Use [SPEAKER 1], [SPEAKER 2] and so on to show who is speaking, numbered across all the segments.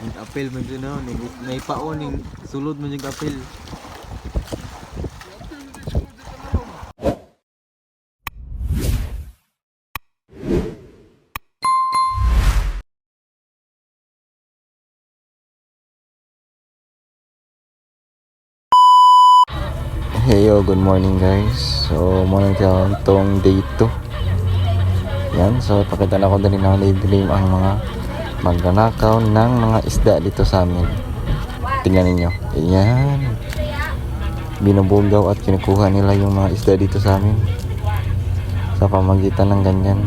[SPEAKER 1] Yung apel man dyan na, naipaon yung sulod man yung apel.
[SPEAKER 2] Hey yo, good morning guys. So, muna tayo itong day 2. Yan, so pakita na ko dali na live ang mga magnanakaw ng mga isda dito sa amin. Tingnan ninyo. Ayan. Binubugaw at kinukuha nila yung mga isda dito sa amin. Sa pamagitan ng ganyan.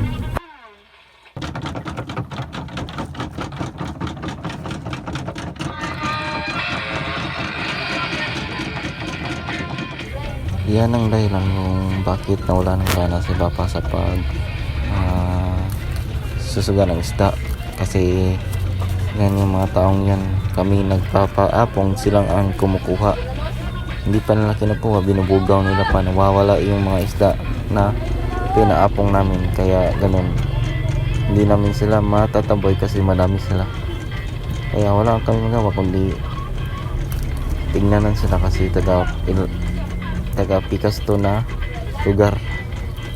[SPEAKER 2] Yan ang dahilan kung bakit nawala ng gana si Papa sa pag susuga ng isda. Kasi yan yung mga taong yan, kami nagpapaapong, silang ang kumukuha. Hindi pa nila kinukuha, binubugaw nila pa, nawawala yung mga isda na pinaapong namin. Kaya ganun, hindi namin sila matataboy kasi madami sila. Kaya wala kami magawa kundi tignanan sila kasi taga pikas to na lugar,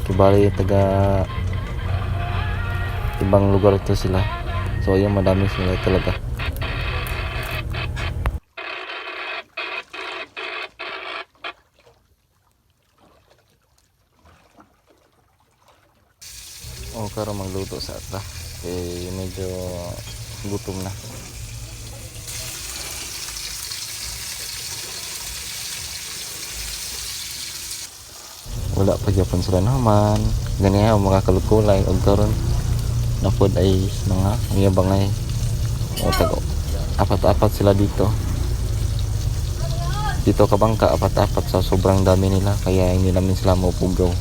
[SPEAKER 2] kibali taga ibang lugar to sila. So yung madami sila talaga. Karo magluto sa ata medyo gutom na. Wala pa gyapon sila naman ganiya mga kalukulay og karon na food ay mga ngiyabangay tago apat-apat sila dito kabangka, apat-apat sa sobrang dami nila kaya hindi namin sila mapugaw.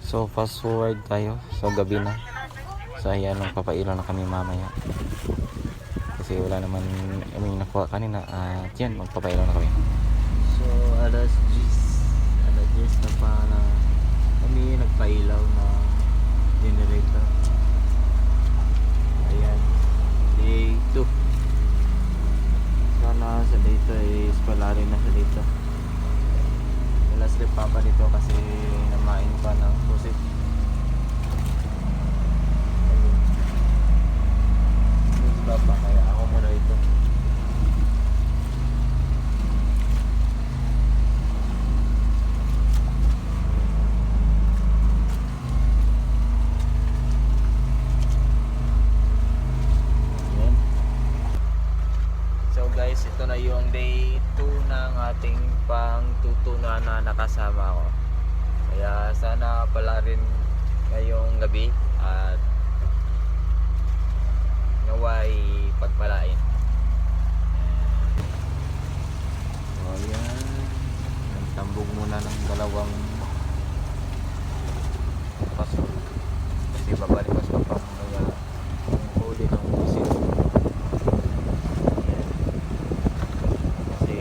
[SPEAKER 2] So fast forward tayo, so gabi na. So ayan, magpapailaw na kami mamaya kasi wala naman kami nakuha kanina at yan, magpapailaw na kami.
[SPEAKER 1] So alas 10 na pa na kami nagpailaw na generator. Ayan, day 2. Sana sa dito is palarin na sa dito. Wala slip papa dito kasi namain pa ng pusit. Papa, kaya ako muna ito. Ayan. So guys, ito na yung day 2 ng ating pangtutunan na nakasama ko. Kaya sana pala rin ngayong gabi at naway pagpalain. So ayan, nagtambog muna ng dalawang paso kasi babalik mas papang kaya huli ng pusit. Kasi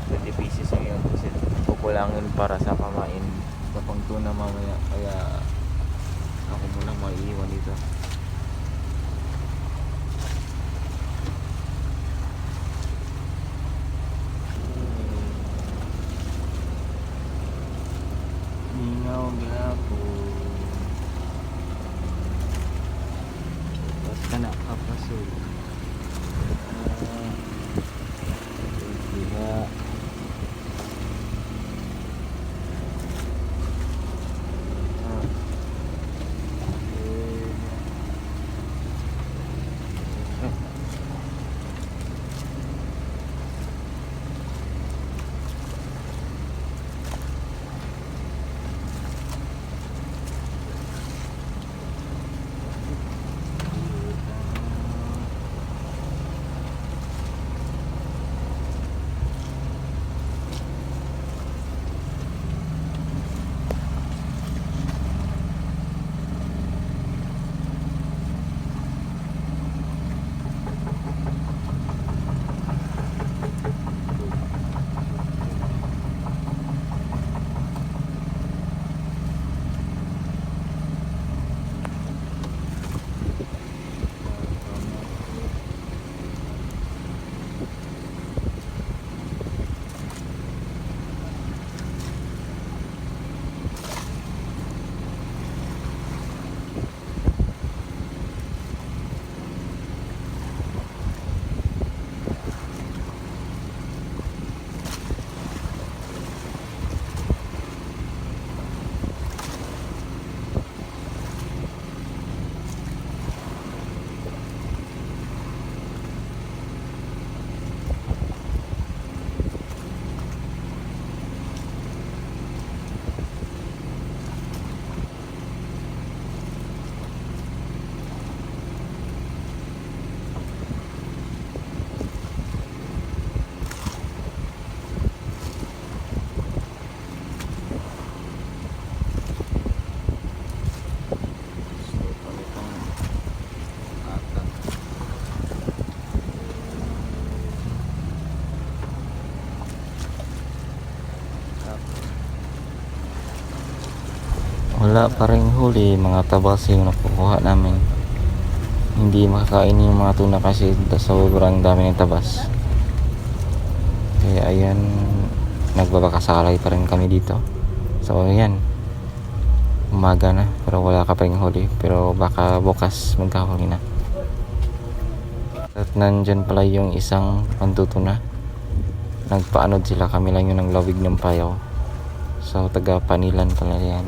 [SPEAKER 1] 20 pieces ang yung pusit, kukulangin para sa pamain sa pangtuna mamaya, kaya ako muna maiiwan dito. Kana kapaso diba
[SPEAKER 2] Wala pa rin huli, mga tabas yung nakukuha namin. Hindi makakain yung mga tuna kasi sobrang dami ng tabas. Kaya ayan, nagbabakasalay pa rin kami dito. So ayan, umaga na pero wala ka pa rin huli, pero baka bukas magkahuli na. At nandyan pala yung isang pantutuna. Nagpaanod sila, kami lang yung naglawig ng payaw. So taga Panilan pala yan.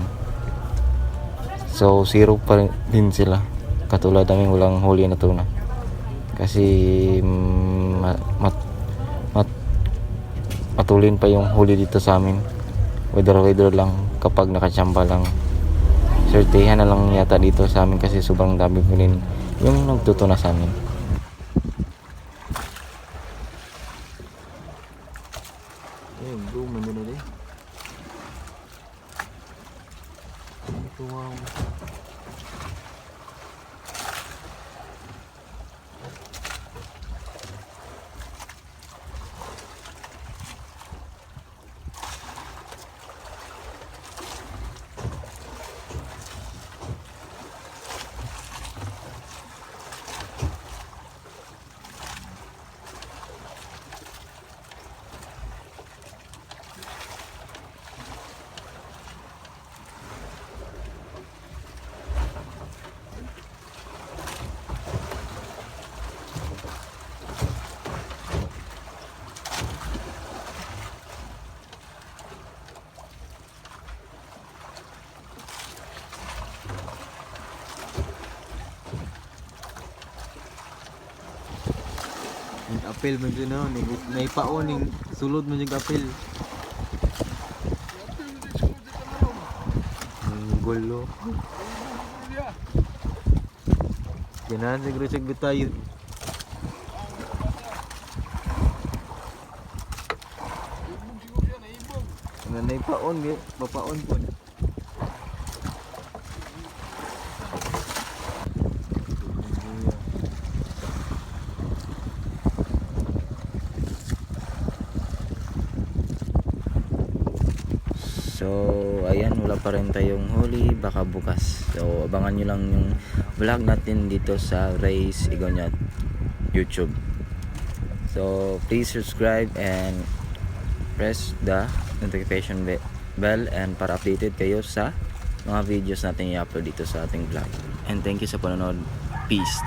[SPEAKER 2] So zero pa din sila, katulad namin walang huli na tuna kasi matulin pa yung huli dito sa amin. Weather lang, kapag nakachamba lang. Sortehan na lang yata dito sa amin kasi sobrang dami po rin yung nagtutuna sa amin.
[SPEAKER 1] Eh, boom mo na rin. Wow. Apel man dyan na, may paoning sulod man yung apel. Gulo. Ganahan siguro siya tayo. Nanay paon, papaon po.
[SPEAKER 2] So ayan, wala pa rin tayong huli, baka bukas. So abangan nyo lang yung vlog natin dito sa Reyes Igonyat YouTube. So please subscribe and press the notification bell and para updated kayo sa mga videos natin i-upload dito sa ating vlog. And thank you sa panonood. Peace.